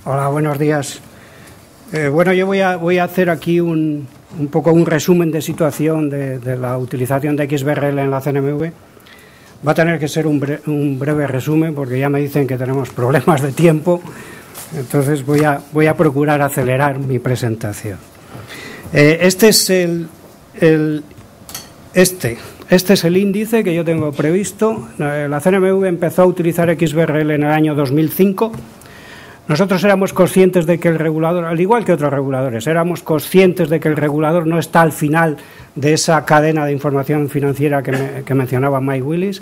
Hola, buenos días. Bueno, yo voy a hacer aquí un poco un resumen de situación de la utilización de XBRL en la CNMV. Va a tener que ser un breve resumen porque ya me dicen que tenemos problemas de tiempo, entonces voy a procurar acelerar mi presentación. Este es el índice que yo tengo previsto. La CNMV empezó a utilizar XBRL en el año 2005. Nosotros éramos conscientes de que el regulador, al igual que otros reguladores, éramos conscientes de que el regulador no está al final de esa cadena de información financiera que mencionaba Mike Willis,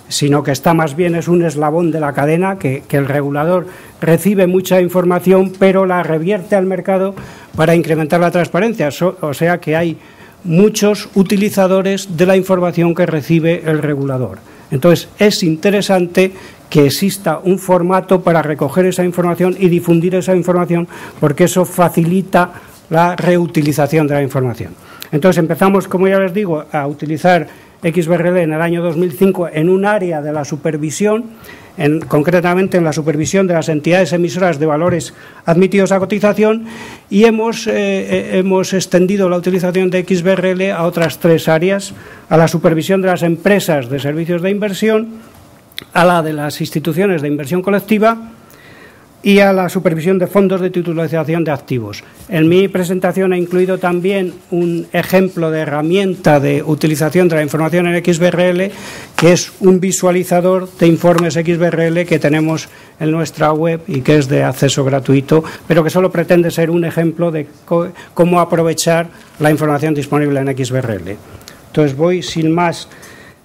sino que está más bien, es un eslabón de la cadena, que el regulador recibe mucha información, pero la revierte al mercado para incrementar la transparencia. O sea que hay muchos utilizadores de la información que recibe el regulador. Entonces, es interesante que exista un formato para recoger esa información y difundir esa información, porque eso facilita la reutilización de la información. Entonces, empezamos, como ya les digo, a utilizar XBRL en el año 2005 en un área de la supervisión, concretamente en la supervisión de las entidades emisoras de valores admitidos a cotización, y hemos extendido la utilización de XBRL a otras tres áreas: a la supervisión de las empresas de servicios de inversión, a la de las instituciones de inversión colectiva y a la supervisión de fondos de titulización de activos. En mi presentación he incluido también un ejemplo de herramienta de utilización de la información en XBRL, que es un visualizador de informes XBRL que tenemos en nuestra web y que es de acceso gratuito, pero que solo pretende ser un ejemplo de cómo aprovechar la información disponible en XBRL. Entonces voy sin más.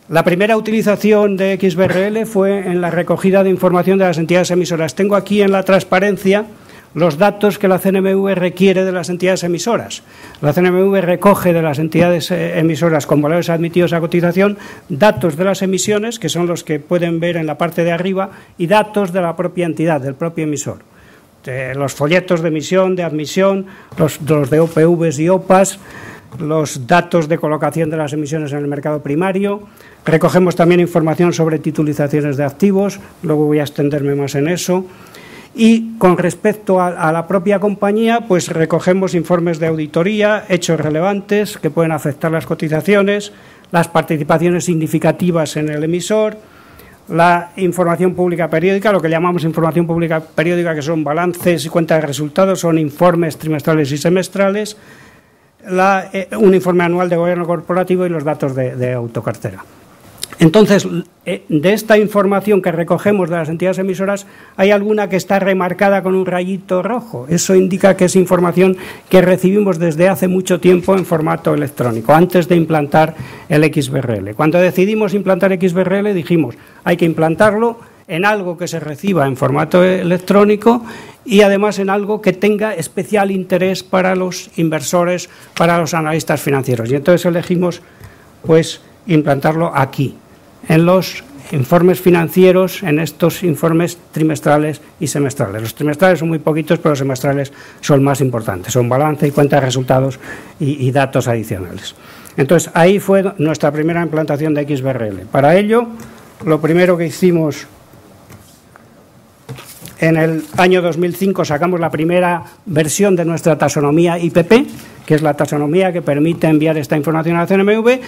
La primera utilización de XBRL fue en la recogida de información de las entidades emisoras. Tengo aquí en la transparencia los datos que la CNMV requiere de las entidades emisoras. La CNMV recoge de las entidades emisoras con valores admitidos a cotización datos de las emisiones, que son los que pueden ver en la parte de arriba, y datos de la propia entidad, del propio emisor. Los folletos de emisión, de admisión, los de OPVs y OPAs, los datos de colocación de las emisiones en el mercado primario. Recogemos también información sobre titulizaciones de activos, luego voy a extenderme más en eso. Y con respecto a la propia compañía, pues recogemos informes de auditoría, hechos relevantes que pueden afectar las cotizaciones, las participaciones significativas en el emisor, la información pública periódica, lo que llamamos información pública periódica, que son balances y cuentas de resultados, son informes trimestrales y semestrales, un informe anual de gobierno corporativo y los datos de autocartera. Entonces, de esta información que recogemos de las entidades emisoras, hay alguna que está remarcada con un rayito rojo. Eso indica que es información que recibimos desde hace mucho tiempo en formato electrónico, antes de implantar el XBRL. Cuando decidimos implantar XBRL dijimos, hay que implantarlo en algo que se reciba en formato electrónico y además en algo que tenga especial interés para los inversores, para los analistas financieros. Y entonces elegimos pues implantarlo aquí, en los informes financieros, en estos informes trimestrales y semestrales. Los trimestrales son muy poquitos, pero los semestrales son más importantes, son balance y cuenta de resultados y datos adicionales. Entonces, ahí fue nuestra primera implantación de XBRL. Para ello, lo primero que hicimos, en el año 2005 sacamos la primera versión de nuestra taxonomía IPP, que es la taxonomía que permite enviar esta información a la CNMV,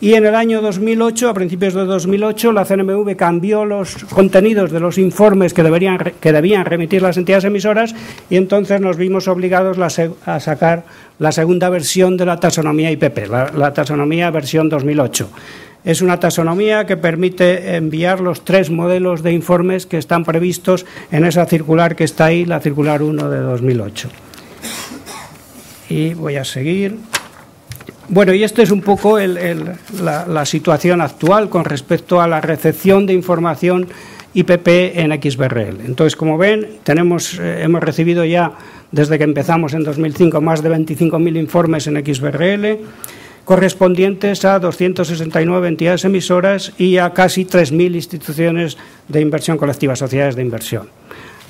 y en el año 2008, a principios de 2008, la CNMV cambió los contenidos de los informes que debían remitir las entidades emisoras, y entonces nos vimos obligados a sacar la segunda versión de la taxonomía IPP, la taxonomía versión 2008. Es una taxonomía que permite enviar los 3 modelos de informes que están previstos en esa circular que está ahí, la circular 1 de 2008. Y voy a seguir. Bueno, y esta es un poco la situación actual con respecto a la recepción de información IPP en XBRL. Entonces, como ven, hemos recibido ya, desde que empezamos en 2005, más de 25.000 informes en XBRL, correspondientes a 269 entidades emisoras y a casi 3.000 instituciones de inversión colectiva, sociedades de inversión.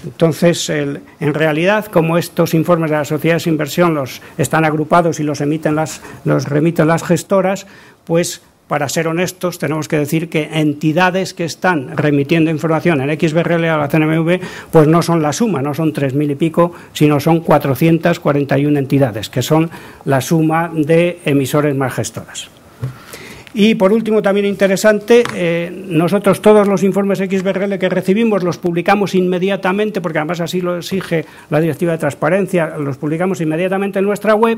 Entonces, en realidad, como estos informes de las sociedades de inversión los están agrupados y los remiten las gestoras, pues para ser honestos, tenemos que decir que entidades que están remitiendo información en XBRL a la CNMV, pues no son la suma, no son 3.000 y pico, sino son 441 entidades, que son la suma de emisores más gestoras. Y por último, también interesante, nosotros todos los informes XBRL que recibimos los publicamos inmediatamente, porque además así lo exige la Directiva de Transparencia, los publicamos inmediatamente en nuestra web,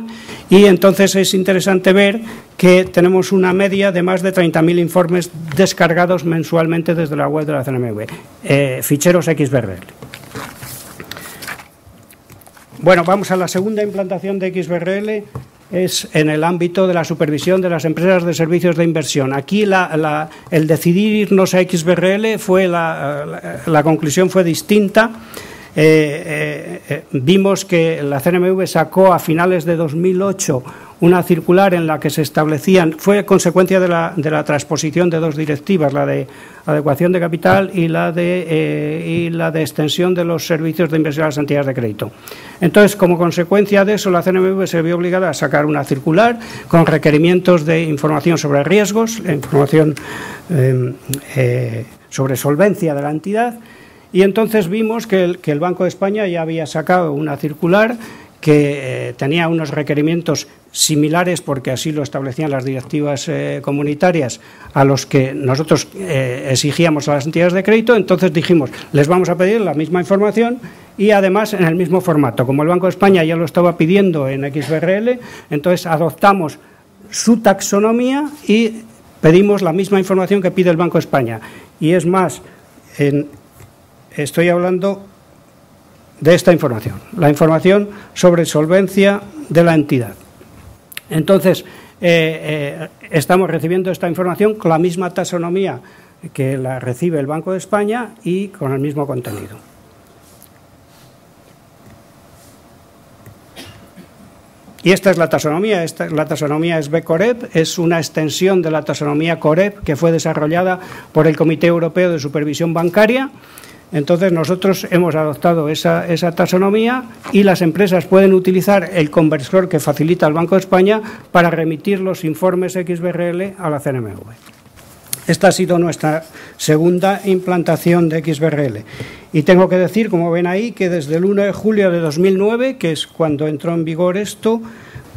y entonces es interesante ver que tenemos una media de más de 30.000 informes descargados mensualmente desde la web de la CNMV, ficheros XBRL. Bueno, vamos a la segunda implantación de XBRL. Es en el ámbito de la supervisión de las empresas de servicios de inversión. Aquí el decidir irnos a XBRL fue la conclusión fue distinta. Vimos que la CNMV sacó a finales de 2008 una circular en la que se establecían, fue consecuencia de la transposición de dos directivas, la de adecuación de capital y la de extensión de los servicios de inversión a las entidades de crédito. Entonces, como consecuencia de eso, la CNMV se vio obligada a sacar una circular con requerimientos de información sobre riesgos, información sobre solvencia de la entidad, y entonces vimos que el Banco de España ya había sacado una circular que tenía unos requerimientos similares, porque así lo establecían las directivas comunitarias, a los que nosotros exigíamos a las entidades de crédito. Entonces dijimos, les vamos a pedir la misma información y además en el mismo formato. Como el Banco de España ya lo estaba pidiendo en XBRL, entonces adoptamos su taxonomía y pedimos la misma información que pide el Banco de España. Y es más, estoy hablando de esta información, la información sobre solvencia de la entidad. Entonces, estamos recibiendo esta información con la misma taxonomía que la recibe el Banco de España y con el mismo contenido. Y esta es la taxonomía. La taxonomía es B-Corep, es una extensión de la taxonomía Corep que fue desarrollada por el Comité Europeo de Supervisión Bancaria. Entonces, nosotros hemos adoptado esa taxonomía y las empresas pueden utilizar el conversor que facilita el Banco de España para remitir los informes XBRL a la CNMV. Esta ha sido nuestra segunda implantación de XBRL. Y tengo que decir, como ven ahí, que desde el 1 de julio de 2009, que es cuando entró en vigor esto,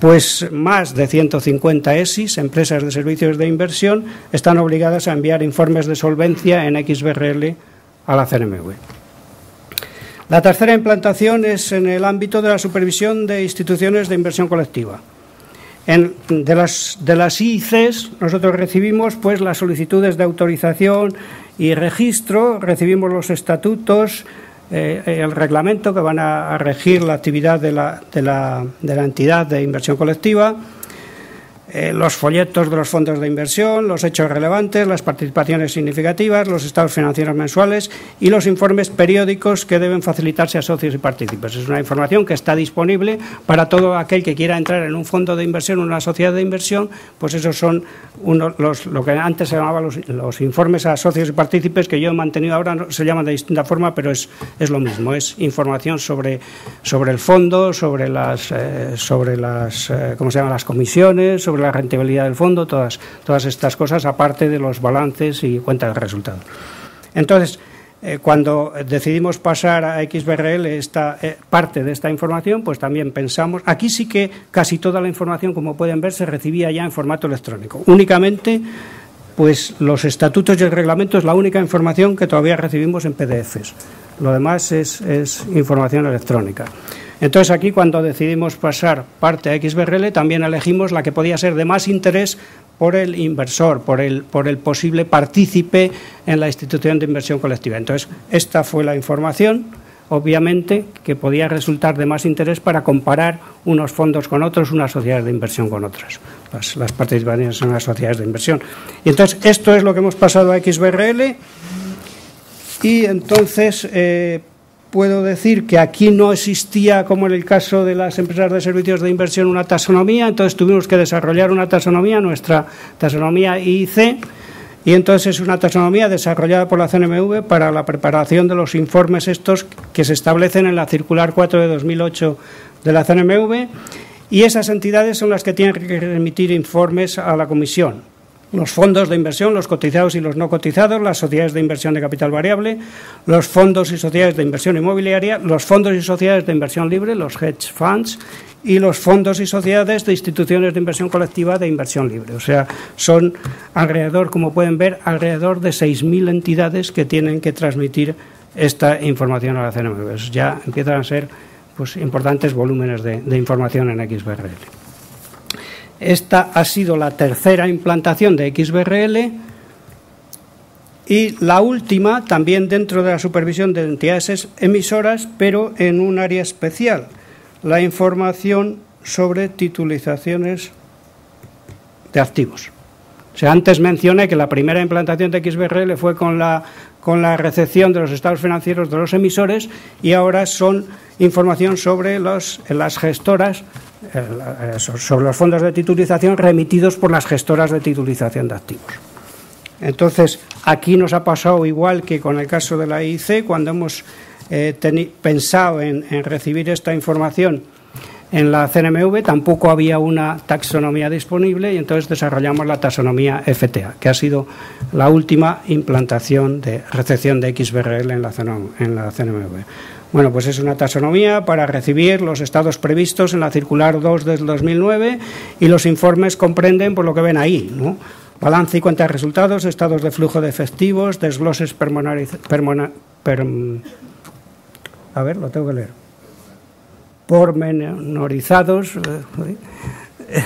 pues más de 150 ESIs, empresas de servicios de inversión, están obligadas a enviar informes de solvencia en XBRL a la CNMV. La tercera implantación es en el ámbito de la supervisión de instituciones de inversión colectiva. De las IICs nosotros recibimos pues las solicitudes de autorización y registro, recibimos los estatutos, el reglamento que van a regir la actividad de la entidad de inversión colectiva, los folletos de los fondos de inversión, los hechos relevantes, las participaciones significativas, los estados financieros mensuales y los informes periódicos que deben facilitarse a socios y partícipes. Es una información que está disponible para todo aquel que quiera entrar en un fondo de inversión, una sociedad de inversión, pues esos son lo que antes se llamaban los informes a socios y partícipes, que yo he mantenido ahora, se llaman de distinta forma, pero es lo mismo, es información sobre el fondo, sobre las ¿cómo se llaman?, las comisiones, sobre la rentabilidad del fondo, todas estas cosas, aparte de los balances y cuentas de resultados. Entonces, cuando decidimos pasar a XBRL esta parte de esta información, pues también pensamos, aquí sí que casi toda la información, como pueden ver, se recibía ya en formato electrónico. Únicamente, pues los estatutos y el reglamento es la única información que todavía recibimos en PDFs. Lo demás es información electrónica. Entonces, aquí, cuando decidimos pasar parte a XBRL, también elegimos la que podía ser de más interés por el inversor, por el posible partícipe en la institución de inversión colectiva. Entonces, esta fue la información, obviamente, que podía resultar de más interés para comparar unos fondos con otros, unas sociedades de inversión con otras. Las participaciones en las sociedades de inversión. Y entonces, esto es lo que hemos pasado a XBRL. Y entonces puedo decir que aquí no existía, como en el caso de las empresas de servicios de inversión, una taxonomía. Entonces tuvimos que desarrollar una taxonomía, nuestra taxonomía IIC, y entonces es una taxonomía desarrollada por la CNMV para la preparación de los informes estos que se establecen en la circular 4 de 2008 de la CNMV, y esas entidades son las que tienen que remitir informes a la comisión. los fondos de inversión, los cotizados y los no cotizados, las sociedades de inversión de capital variable, los fondos y sociedades de inversión inmobiliaria, los fondos y sociedades de inversión libre, los hedge funds, y los fondos y sociedades de instituciones de inversión colectiva de inversión libre. O sea, son alrededor, como pueden ver, alrededor de 6.000 entidades que tienen que transmitir esta información a la CNMV. Ya empiezan a ser pues, importantes volúmenes de información en XBRL. Esta ha sido la tercera implantación de XBRL y la última también dentro de la supervisión de entidades emisoras, pero en un área especial, la información sobre titulizaciones de activos. O sea, antes mencioné que la primera implantación de XBRL fue con la recepción de los estados financieros de los emisores y ahora son información sobre las gestoras, sobre los fondos de titulización remitidos por las gestoras de titulización de activos. Entonces, aquí nos ha pasado igual que con el caso de la IIC, cuando hemos pensado en recibir esta información en la CNMV, tampoco había una taxonomía disponible y entonces desarrollamos la taxonomía FTA, que ha sido la última implantación de recepción de XBRL en la CNMV. Bueno, pues es una taxonomía para recibir los estados previstos en la circular 2 del 2009 y los informes comprenden por lo que ven ahí, ¿no? Balance y cuenta de resultados, estados de flujo de efectivos, desgloses pormenorizados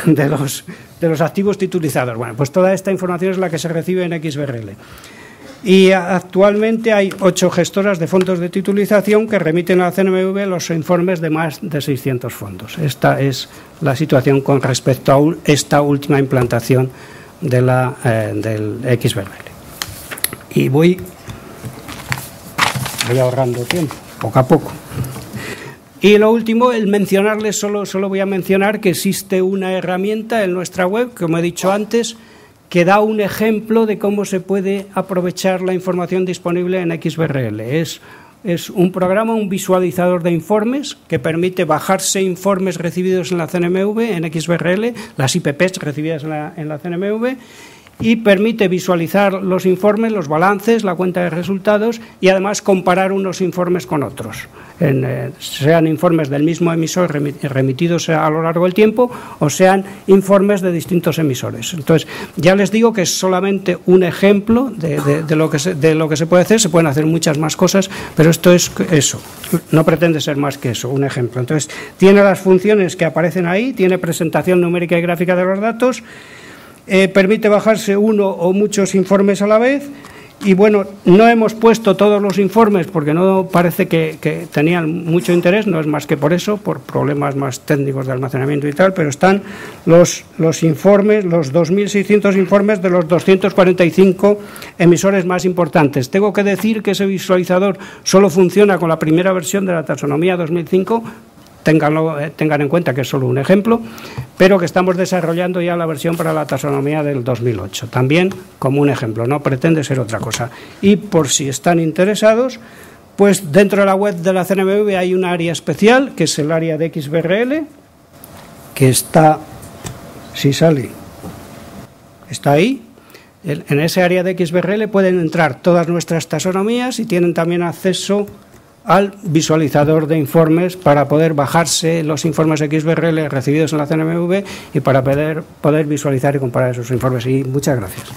de los activos titulizados. Bueno, pues toda esta información es la que se recibe en XBRL. Y actualmente hay 8 gestoras de fondos de titulización que remiten a la CNMV los informes de más de 600 fondos. Esta es la situación con respecto a esta última implantación de del XBRL. Y voy ahorrando tiempo, poco a poco. Y lo último, el mencionarles, solo voy a mencionar que existe una herramienta en nuestra web, como he dicho antes, que da un ejemplo de cómo se puede aprovechar la información disponible en XBRL. Es un programa, un visualizador de informes que permite bajarse informes recibidos en la CNMV, en XBRL, las IPPs recibidas en la CNMV, y permite visualizar los informes, los balances, la cuenta de resultados y además comparar unos informes con otros, sean informes del mismo emisor remitidos a lo largo del tiempo o sean informes de distintos emisores. Entonces, ya les digo que es solamente un ejemplo de lo que se puede hacer. Se pueden hacer muchas más cosas, pero esto es eso, no pretende ser más que eso, un ejemplo. Entonces, tiene las funciones que aparecen ahí, tiene presentación numérica y gráfica de los datos, permite bajarse uno o muchos informes a la vez y bueno, no hemos puesto todos los informes porque no parece que tenían mucho interés, no es más que por eso, por problemas más técnicos de almacenamiento y tal, pero están los informes, los 2.600 informes de los 245 emisores más importantes. Tengo que decir que ese visualizador solo funciona con la primera versión de la taxonomía 2005, tengan en cuenta que es solo un ejemplo, pero que estamos desarrollando ya la versión para la taxonomía del 2008, también como un ejemplo, no pretende ser otra cosa. Y por si están interesados, pues dentro de la web de la CNMV hay un área especial, que es el área de XBRL, que está, si sale, está ahí. En ese área de XBRL pueden entrar todas nuestras taxonomías y tienen también acceso al visualizador de informes para poder bajarse los informes XBRL recibidos en la CNMV y para poder visualizar y comparar esos informes. Y muchas gracias.